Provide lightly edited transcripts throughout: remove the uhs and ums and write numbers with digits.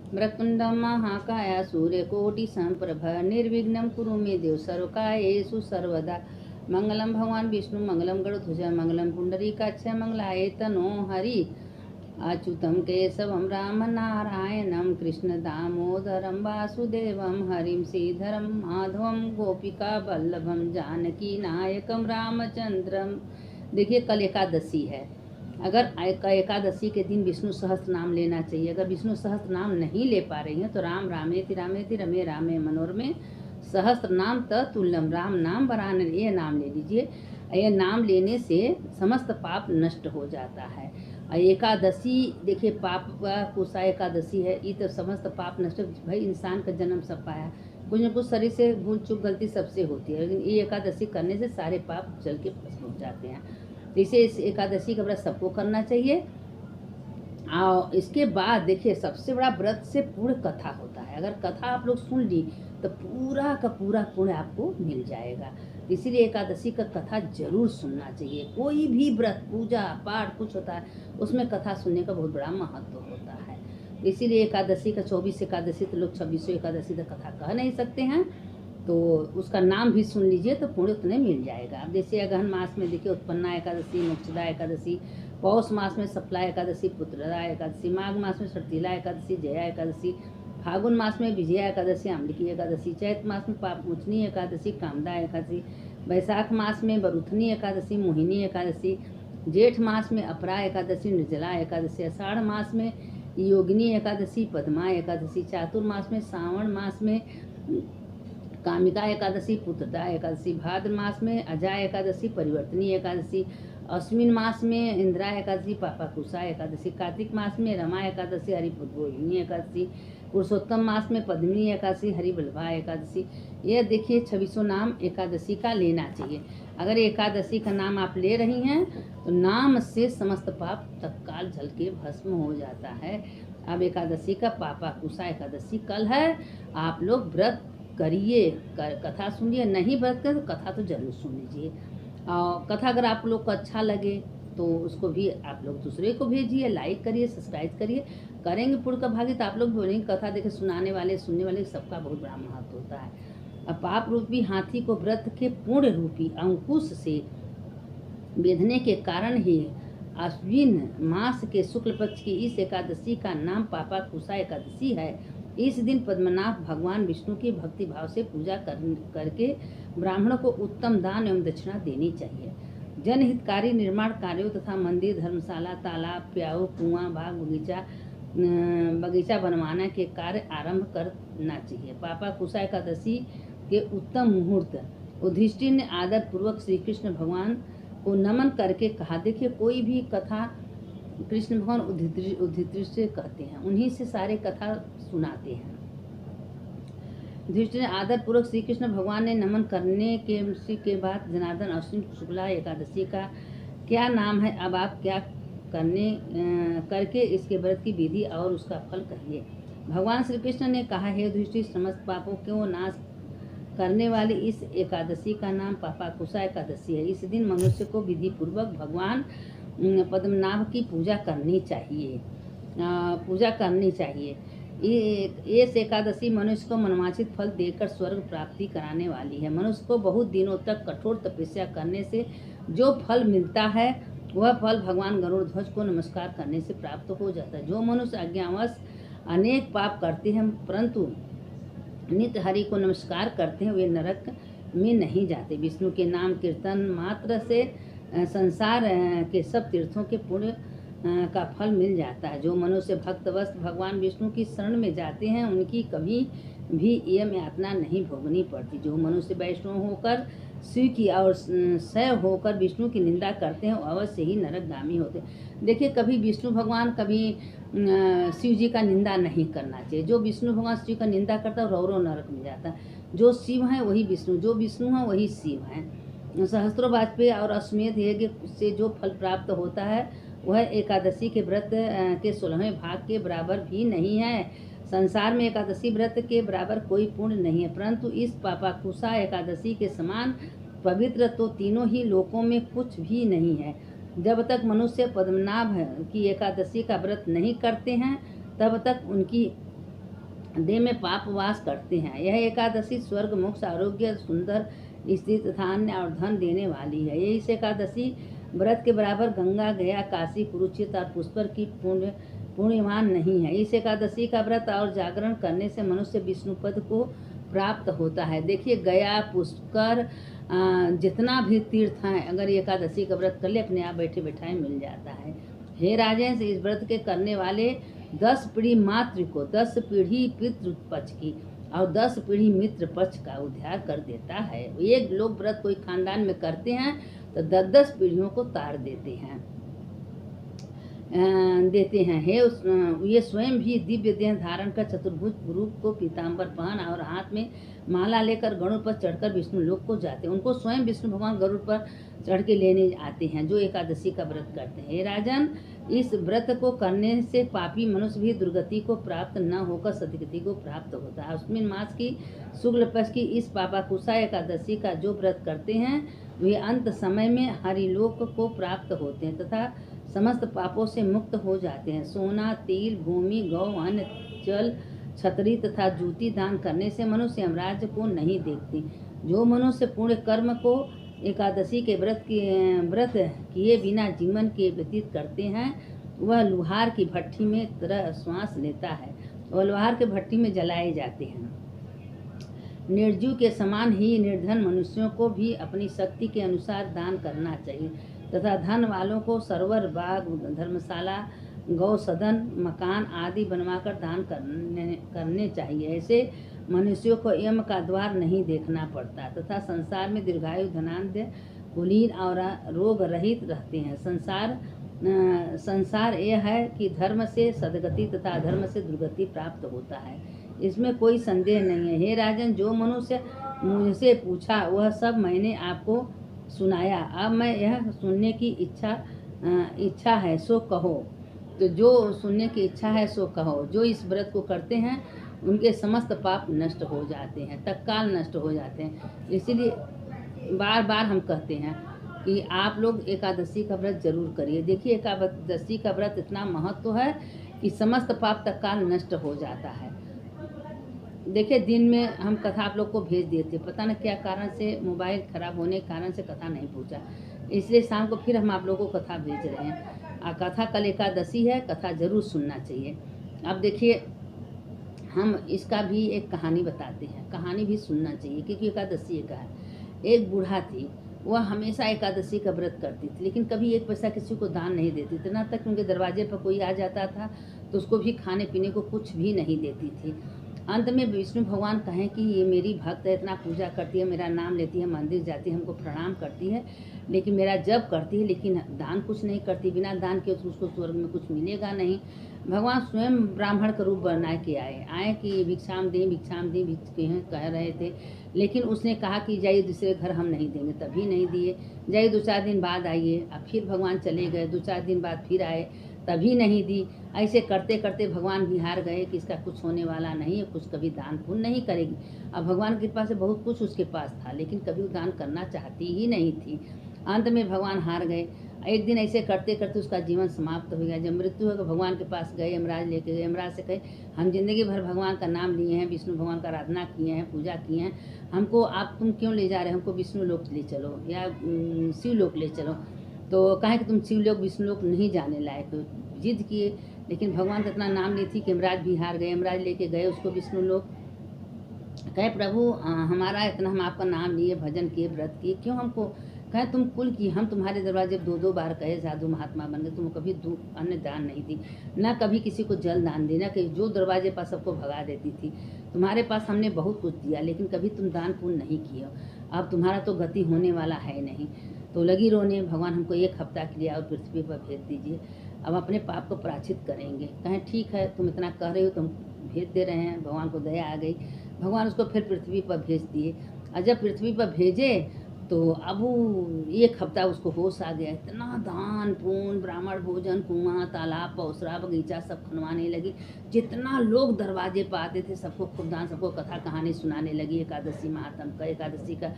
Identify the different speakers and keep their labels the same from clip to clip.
Speaker 1: वक्रतुण्डं महाकाय सूर्यकोटिसमप्रभ निर्विघ्नं कुरु मे देव सर्वकार्येषु सर्वदा। मंगलम भगवान विष्णु मंगलम गरुड़ध्वज मंगलम पुंडरीकाक्ष मंगलाय तनो हरि। अच्युतं केशवं राम नारायणं कृष्ण दामोदरं वासुदेवं हरिं श्रीधरं माधवं गोपिका वल्लभं जानकी नायकम रामचंद्रम। देखिए कल एकादशी है। अगर एकादशी के दिन विष्णु सहस्त्र नाम लेना चाहिए। अगर विष्णु सहस्त्र नाम नहीं ले पा रही हैं तो राम रामेति रामेति रमे रामे मनोरमे सहस्त्र नाम तत्तुल्यम राम नाम वरानन, ये नाम ले लीजिए। ये नाम लेने से समस्त पाप नष्ट हो जाता है। एकादशी देखिए पाप कुशा एकादशी है, ये तो समस्त पाप नष्ट। भाई इंसान का जन्म सब पाया, कुछ न कुछ शरीर से भूल चूक गलती सबसे होती है, लेकिन ये एकादशी करने से सारे पाप जल के भस्म हो जाते हैं। इसे इस एकादशी का व्रत सबको करना चाहिए। और इसके बाद देखिए सबसे बड़ा व्रत से पूर्ण कथा होता है। अगर कथा आप लोग सुन ली तो पूरा का पूरा पुण्य आपको मिल जाएगा। इसीलिए एकादशी का कथा जरूर सुनना चाहिए। कोई भी व्रत पूजा पाठ कुछ होता है उसमें कथा सुनने का बहुत बड़ा महत्व होता है। इसीलिए एकादशी का 24 एकादशी तो लोग 26 एकादशी तक कथा कह नहीं सकते हैं, तो उसका नाम भी सुन लीजिए तो पुण्य उतने मिल जाएगा। अब जैसे अगहन मास में देखिए उत्पन्ना एकादशी, मोक्षदा एकादशी, पौष मास में सप्ला एकादशी, पुत्रदा एकादशी, माघ मास में सतीला एकादशी, जया एकादशी, फागुन मास में विजया एकादशी, अम्बिकी एकादशी, चैत मास में पापमोचनी एकादशी, कामदा एकादशी, वैशाख मास में बरुथनी एकादशी, मोहिनी एकादशी, जेठ मास में अपरा एकादशी, निर्जला एकादशी, आषाढ़ मास में योगिनी एकादशी, पद्मा एकादशी, चातुर्मास में श्रावण मास में कामिका एकादशी, पुत्रदा एकादशी, भाद्र मास में अजा एकादशी, परिवर्तनी एकादशी, अश्विन मास में इंदिरा एकादशी, पापाकुशा एकादशी, कार्तिक मास में रमा एकादशी, हरिपुद्रोहिणी एकादशी, पुरुषोत्तम मास में पद्मिनी एकादशी, हरिवल्लभा एकादशी। ये देखिए 26 नाम एकादशी का लेना चाहिए। अगर एकादशी का नाम आप ले रही हैं तो नाम से समस्त पाप तत्काल जल के भस्म हो जाता है। अब एकादशी का पापाकुशा एकादशी कल है, आप लोग व्रत करिए, कथा सुनिए। नहीं व्रत करें तो कथा तो जरूर सुन लीजिए। और कथा अगर आप लोग को अच्छा लगे तो उसको भी आप लोग दूसरे को भेजिए, लाइक करिए, सब्सक्राइब करिए। करेंगे पुण्य का भागी तो आप लोग बोलेंगे कथा देखे सुनाने वाले सुनने वाले सबका बहुत बड़ा महत्व होता है। अब पाप रूपी हाथी को व्रत के पूर्ण रूपी अंकुश से बेधने के कारण ही अश्विन मास के शुक्ल पक्ष की इस एकादशी का नाम पापाकुशा एकादशी है। इस दिन पद्मनाभ भगवान विष्णु की भक्ति भाव से पूजा करके ब्राह्मणों को उत्तम दान एवं दक्षिणा देनी चाहिए। जनहितकारी निर्माण कार्यों तथा मंदिर, धर्मशाला, तालाब, प्याऊ, कुआं, बाग बगीचा बनवाना के कार्य आरंभ करना चाहिए। पापाकुशा एकादशी के उत्तम मुहूर्त। युधिष्ठिर ने आदर पूर्वक श्री कृष्ण भगवान को नमन करके कहा। देखिए कोई भी कथा कृष्ण भगवान युधिष्ठिर से कहते हैं, उन्हीं से सारे कथा सुनाते हैं। युधिष्ठिर ने आदर पूर्वक श्री कृष्ण भगवान ने नमन करने के बाद जनार्दन अश्विन शुक्ला एकादशी का क्या नाम है, अब आप क्या करके इसके व्रत की विधि और उसका फल कहिए। भगवान श्री कृष्ण ने कहा, हे युधिष्ठिर, समस्त पापों को नाश करने वाली इस एकादशी का नाम पापाकुशा एकादशी है। इस दिन मनुष्य को विधि पूर्वक भगवान पद्मनाभ की पूजा करनी चाहिए। इस एकादशी मनुष्य को मनवांछित फल देकर स्वर्ग प्राप्ति कराने वाली है। मनुष्य को बहुत दिनों तक कठोर तपस्या करने से जो फल मिलता है वह फल भगवान गरुड़ध्वज को नमस्कार करने से प्राप्त हो जाता है। जो मनुष्य अज्ञावश अनेक पाप करते हैं परंतु नित्य हरि को नमस्कार करते हैं वे नरक में नहीं जाते। विष्णु के नाम कीर्तन मात्र से संसार के सब तीर्थों के पुण्य का फल मिल जाता है। जो मनुष्य भक्तवश भगवान विष्णु की शरण में जाते हैं उनकी कभी भी यम यातना नहीं भोगनी पड़ती। जो मनुष्य वैष्णव होकर शिव की और सय होकर विष्णु की निंदा करते हैं अवश्य ही नरकगामी होते हैं। देखिए कभी विष्णु भगवान कभी शिव जी का निंदा नहीं करना चाहिए। जो विष्णु भगवान शिव का निंदा करता है रौरव नरक में जाता है। जो शिव है वही विष्णु, जो विष्णु है वही शिव है। सहस्त्रों वाजपेयी और अश्वमेध यज्ञ से जो फल प्राप्त होता है वह एकादशी के व्रत के 16वें भाग के बराबर भी नहीं है। संसार में एकादशी व्रत के बराबर कोई पुण्य नहीं है, परंतु इस पापाकुशा एकादशी के समान पवित्र तो तीनों ही लोकों में कुछ भी नहीं है। जब तक मनुष्य पद्मनाभ की एकादशी का व्रत नहीं करते हैं तब तक उनकी देह में पाप वास करते हैं। यह एकादशी स्वर्ग, मोक्ष, आरोग्य, सुंदर स्त्री तथा अन्य और धन देने वाली है। ये इस एकादशी व्रत के बराबर गंगा, गया, काशी, कुरुक्षेत्र और पुष्कर की पुण्यवान नहीं है। इस एकादशी का व्रत और जागरण करने से मनुष्य विष्णुपद को प्राप्त होता है। देखिए, गया, पुष्कर, जितना भी तीर्थ हैं, अगर ये एकादशी का व्रत कर ले अपने आप बैठे बैठाए मिल जाता है। हे राजेश, इस व्रत के करने वाले 10 पीढ़ी मातृ को, 10 पीढ़ी पितृ पक्ष की और 10 पीढ़ी मित्र पक्ष का उद्धार कर देता है। एक लोग व्रत कोई खानदान में करते हैं तो 10-10 पीढ़ियों को तार देते हैं। ये स्वयं भी दिव्य देह धारण कर चतुर्भुज रूप को पीताम्बर पहन और हाथ में माला लेकर गरुड़ पर चढ़कर विष्णु लोक को जाते हैं। उनको स्वयं विष्णु भगवान गरुड़ पर चढ़ के लेने आते हैं जो एकादशी का व्रत करते हैं। हे राजन, इस व्रत को करने से पापी मनुष्य भी दुर्गति को प्राप्त न होकर सदगति को प्राप्त होता है। अश्विन मास की शुक्ल पक्ष की इस पापाकुशा एकादशी का जो व्रत करते हैं वे अंत समय में हरिलोक को प्राप्त होते हैं तथा समस्त पापों से मुक्त हो जाते हैं। सोना, तिल, भूमि, गौ, अन्न, जल, छतरी तथा जूती दान करने से मनुष्य यमराज को नहीं देखते। जो मनुष्य पुण्य कर्म को एकादशी के व्रत किए बिना जीवन के व्यतीत करते हैं वह लुहार की भट्टी में तरह श्वास लेता है और लुहार के भट्टी में जलाए जाते हैं। निर्जीव के समान ही निर्धन मनुष्यों को भी अपनी शक्ति के अनुसार दान करना चाहिए तथा धन वालों को सरोवर, बाग, धर्मशाला, गौसदन, मकान आदि बनवाकर दान करने चाहिए। ऐसे मनुष्यों को यम का द्वार नहीं देखना पड़ता तथा संसार में दीर्घायु, धनाढ्य, कुलीन और रोग रहित रहते हैं। संसार यह है कि धर्म से सदगति तथा अधर्म से दुर्गति प्राप्त होता है, इसमें कोई संदेह नहीं है। हे राजन, जो मनुष्य मुझसे पूछा वह सब मैंने आपको सुनाया। अब मैं यह सुनने की इच्छा है सो कहो। तो जो सुनने की इच्छा है सो कहो। जो इस व्रत को करते हैं उनके समस्त पाप नष्ट हो जाते हैं, तत्काल नष्ट हो जाते हैं। इसीलिए बार बार हम कहते हैं कि आप लोग एकादशी का व्रत जरूर करिए। देखिए, एकादशी का व्रत इतना महत्व है कि समस्त पाप तत्काल नष्ट हो जाता है। देखिए, दिन में हम कथा आप लोग को भेज देते, पता न क्या कारण से मोबाइल खराब होने के कारण से कथा नहीं पहुंचा, इसलिए शाम को फिर हम आप लोगों को कथा भेज रहे हैं। कथा कल एकादशी है, कथा जरूर सुनना चाहिए। अब देखिए, हम इसका भी एक कहानी बताते हैं, कहानी भी सुनना चाहिए क्योंकि एकादशी का है। एक बूढ़ा थी, वह हमेशा एकादशी का व्रत करती थी लेकिन कभी एक पैसा किसी को दान नहीं देती। इतना तक उनके दरवाजे पर कोई आ जाता था तो उसको भी खाने पीने को कुछ भी नहीं देती थी। अंत में विष्णु भगवान कहें कि ये मेरी भक्त है, इतना पूजा करती है, मेरा नाम लेती है, मंदिर जाती है, हमको प्रणाम करती है, लेकिन मेरा जप करती है लेकिन दान कुछ नहीं करती। बिना दान के उसको स्वर्ग में कुछ मिलेगा नहीं। भगवान स्वयं ब्राह्मण का रूप बना के आए कि भिक्षाम दें कह रहे थे, लेकिन उसने कहा कि जाइए दूसरे घर हम नहीं देंगे, तभी नहीं दिए। जाइए 2-4 दिन बाद आइए। अब फिर भगवान चले गए, 2-4 दिन बाद फिर आए, तभी नहीं दी। ऐसे करते करते भगवान भी हार गए कि इसका कुछ होने वाला नहीं है, कुछ कभी दान पुण्य नहीं करेगी। अब भगवान की कृपा से बहुत कुछ उसके पास था लेकिन कभी वो दान करना चाहती ही नहीं थी। अंत में भगवान हार गए। एक दिन ऐसे करते करते उसका जीवन समाप्त हो गया। जब मृत्यु हो तो भगवान के पास गए, यमराज लेके गए। यमराज से कहे, हम जिंदगी भर भगवान का नाम लिए हैं, विष्णु भगवान का आराधना किए हैं, पूजा किए हैं, हमको तुम क्यों ले जा रहे हैं? हमको विष्णु लोक ले चलो या शिव लोक ले चलो। तो कहें कि तुम शिव लोक विष्णु लोक नहीं जाने लायक हो। जिद किए लेकिन भगवान का इतना नाम नहीं थी कि यमराज भी हार गए। यमराज लेके गए उसको विष्णु लोक। कहे, प्रभु हमारा इतना हम आपका नाम लिए, भजन किए, व्रत किए, क्यों हमको? कहे, तुम कुल की, हम तुम्हारे दरवाजे 2-2 बार कहे साधु महात्मा बन गए, तुम कभी अन्न दान नहीं दी, ना कभी किसी को जल दान दी, ना कि जो दरवाजे पर सबको भगा देती थी। तुम्हारे पास हमने बहुत कुछ दिया लेकिन कभी तुम दान पुण्य नहीं किए। अब तुम्हारा तो गति होने वाला है नहीं। तो लगी रोने, भगवान हमको 1 हफ्ता के लिए और पृथ्वी पर भेज दीजिए, अब अपने पाप को प्रायश्चित करेंगे। कहें, ठीक है, तुम इतना कह रहे हो तो हम भेज दे रहे हैं। भगवान को दया आ गई, भगवान उसको फिर पृथ्वी पर भेज दिए। और जब पृथ्वी पर भेजे तो अब 1 हफ्ता उसको होश आ गया। इतना दान पुण्य, ब्राह्मण भोजन, कुआं, तालाब, पौसरा, बगीचा सब खनवाने लगी। जितना लोग दरवाजे पर आते थे सबको खूब दान, सबको कथा कहानी सुनाने लगी, एकादशी महात्म का, एकादशी का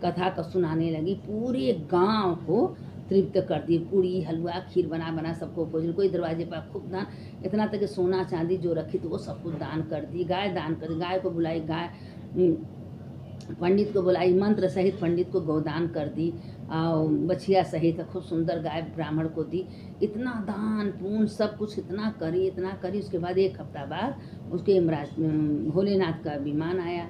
Speaker 1: कथा का सुनाने लगी। पूरे गांव को तृप्त कर दी। पूड़ी हलवा खीर बना बना सबको भोजन, कोई दरवाजे पर खूब दान, इतना तक कि सोना चांदी जो रखी थी वो सब कुछ दान कर दी। गाय दान कर दी, गाय को बुलाई, गाय पंडित को बुलाई, मंत्र सहित पंडित को गोदान कर दी, बछिया सहित खूब सुंदर गाय ब्राह्मण को दी। इतना दान पुण्य सब कुछ इतना करी। उसके बाद 1 हफ्ता बाद उसके यमराज भोलेनाथ का विमान आया।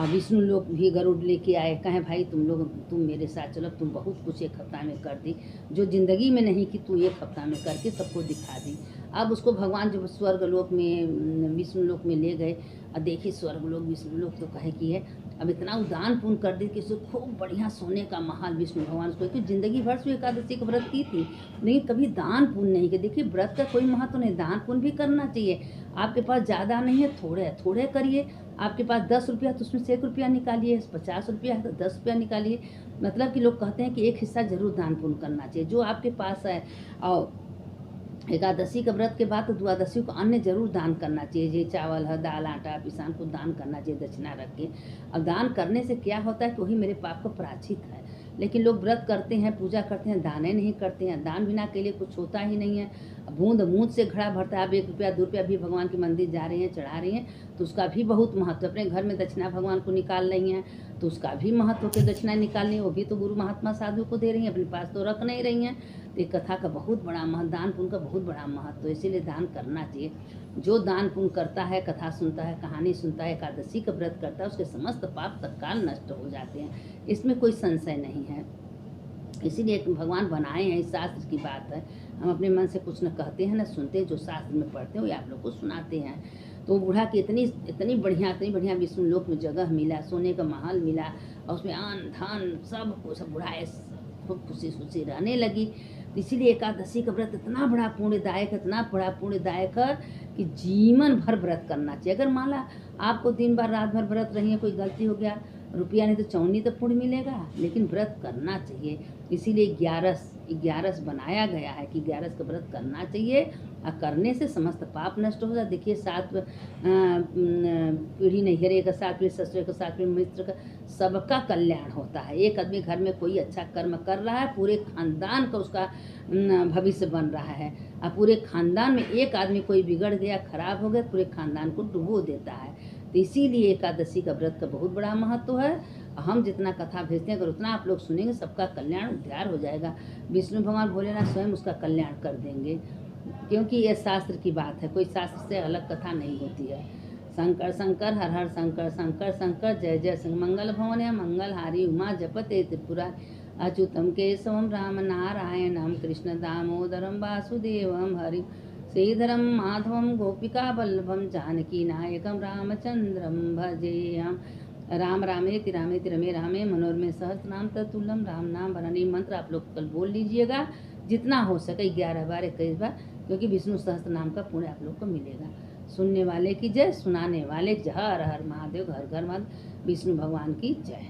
Speaker 1: विष्णु लोग भी गरुड़ लेके आए, कहें भाई तुम मेरे साथ चलो, तुम बहुत कुछ 1 हफ्ता में कर दी, जो जिंदगी में नहीं की तू 1 हफ्ता में करके सबको दिखा दी। अब उसको भगवान जब स्वर्ग लोक में विष्णु लोक में ले गए, और देखी स्वर्ग लोक विष्णु लोक तो कहे कि है अब इतना उदान पुण्य कर दी कि उसको खूब बढ़िया सोने का महल विष्णु भगवान उसको, क्योंकि जिंदगी भर से एकादशी का व्रत की थी लेकिन कभी दान पुण्य नहीं किया। देखिए व्रत का कोई महत्व नहीं, दान पुण्य भी करना चाहिए। आपके पास ज़्यादा नहीं है, थोड़े करिए। आपके पास 10 रुपया तो उसमें से 1 रुपया निकालिए, 50 रुपया है तो 10 रुपया निकालिए। मतलब कि लोग कहते हैं कि 1 हिस्सा जरूर दान पुण्य करना चाहिए जो आपके पास है। और एकादशी का व्रत के बाद तो द्वादशी को अन्न जरूर दान करना चाहिए, ये चावल है, दाल आटा पिसान को दान करना चाहिए दक्षिणा रख के। अब दान करने से क्या होता है कि वही मेरे पाप को प्रायश्चित है। लेकिन लोग व्रत करते हैं, पूजा करते हैं, दाने नहीं करते हैं। दान बिना के लिए कुछ होता ही नहीं है। बूंद बूंद से घड़ा भरता है। आप 1 रुपया 2 रुपया भी भगवान के मंदिर जा रही हैं, चढ़ा रही हैं तो उसका भी बहुत महत्व। अपने घर में दक्षिणा भगवान को निकाल रही हैं तो उसका भी महत्व के दक्षिणा निकालनी, वो भी तो गुरु महात्मा साधु को दे रही हैं, अपने पास तो रख नहीं रही हैं। तो एक कथा का बहुत बड़ा महत्व, दान पुण्य का बहुत बड़ा महत्व, इसीलिए दान करना चाहिए। जो दान पुण्य करता है, कथा सुनता है, कहानी सुनता है, एकादशी का व्रत करता है, उसके समस्त पाप तत्काल नष्ट हो जाते हैं, इसमें कोई संशय नहीं है। इसीलिए भगवान बनाए हैं, इस शास्त्र की बात है। हम अपने मन से कुछ न कहते हैं न सुनते हैं, जो शास्त्र में पढ़ते हैं वो आप लोग को सुनाते हैं। तो बूढ़ा की इतनी बढ़िया विष्णु लोक में जगह मिला, सोने का महल मिला, और उसमें अन्न धन सब कुछ, बूढ़ा खूब खुशी रहने लगी। इसीलिए एकादशी का व्रत इतना बड़ा पुण्यदायक है कि जीवन भर व्रत करना चाहिए। अगर मान ला आपको दिन भर रात भर व्रत रही है, कोई गलती हो गया, रुपया नहीं तो चौनी तो पुण्य मिलेगा, लेकिन व्रत करना चाहिए। इसीलिए 11 बनाया गया है कि 11 का व्रत करना चाहिए, और करने से समस्त पाप नष्ट हो जाए। देखिए 7 पीढ़ी नैहरे का, 7 पीढ़ी ससुर का, 7 पीढ़ी मित्र का, सबका कल्याण होता है। एक आदमी घर में कोई अच्छा कर्म कर रहा है, पूरे खानदान का उसका भविष्य बन रहा है। और पूरे खानदान में एक आदमी कोई बिगड़ गया, खराब हो गया, पूरे खानदान को डुबो देता है। तो इसीलिए एकादशी का व्रत का बहुत बड़ा महत्व है। हम जितना कथा भेजते हैं अगर उतना आप लोग सुनेंगे, सबका कल्याण उद्धार हो जाएगा। विष्णु भगवान भोलेनाथ स्वयं उसका कल्याण कर देंगे, क्योंकि ये शास्त्र की बात है, कोई शास्त्र से अलग कथा नहीं होती है। शंकर शंकर हर हर शंकर शंकर शंकर जय जय शंकर। मंगल भवन है मंगल हारी उमा जपते त्रिपुरा, अच्युतम केशवम राम नारायणम कृष्ण दामोदरम वासुदेवम हरि श्रीधरम माधवम गोपिका वल्लभम जानकी नायकम रामचंद्रम भजेयम। राम रामेति रामेति रमे रामे मनोरमे सहस्रनाम तत्तुल्यम राम नाम भरणी। मंत्र आप लोग कल बोल लीजिएगा, जितना हो सके 11 बार 21 बार, क्योंकि विष्णु सहस्त्र नाम का पुण्य आप लोग को मिलेगा। सुनने वाले की जय, सुनाने वाले की जय। हर हर महादेव, घर घर महादेव, विष्णु भगवान की जय।